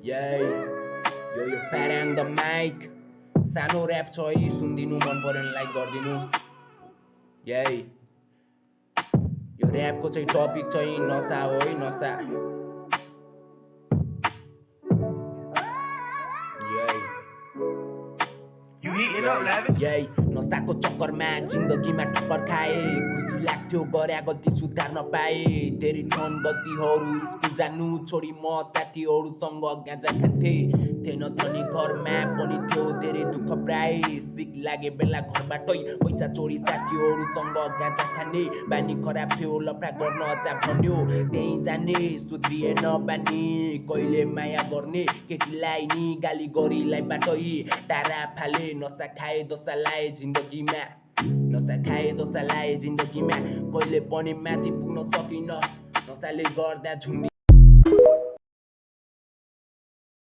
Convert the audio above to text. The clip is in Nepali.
Yay, यो प्याराङ द माइक सानो ऱ्याप छ है सुनिदिनु मन पर्यो भने लाइक गरिदिनु यही यो ऱ्यापको चाहिँ टपिक चाहिँ नसा हो है नसा यही नसाको चक्करमा जिन्दगीमा ठक्कर खाए खुसी लाग्थ्यो गरे गल्ती सुधार्न पाए धेरै छन् गल्तीहरू स्कुल जानु छोडी म साथीहरूसँग गाँजा खान्थे थिएन धनी घरमा पनि थियो धेरै दुःख प्राय सिक लागे बेला घरबाटै पैसा चोरी साथीहरूसँग गाँजा खाने बानी खराब थियो लफडा गर्न जा भन्यो त्यही जाने सुध्रिएन बानी कहिले माया गर्ने केटीलाई नि गाली गरिलाई बाटै टाढा फाले नसा खाए दशा लाए जिन्दगीमा नसा खाए दशा लाए जिन्दगीमा कहिले पनि माथि पुग्न सकिन नसाले गर्दा झुन्डी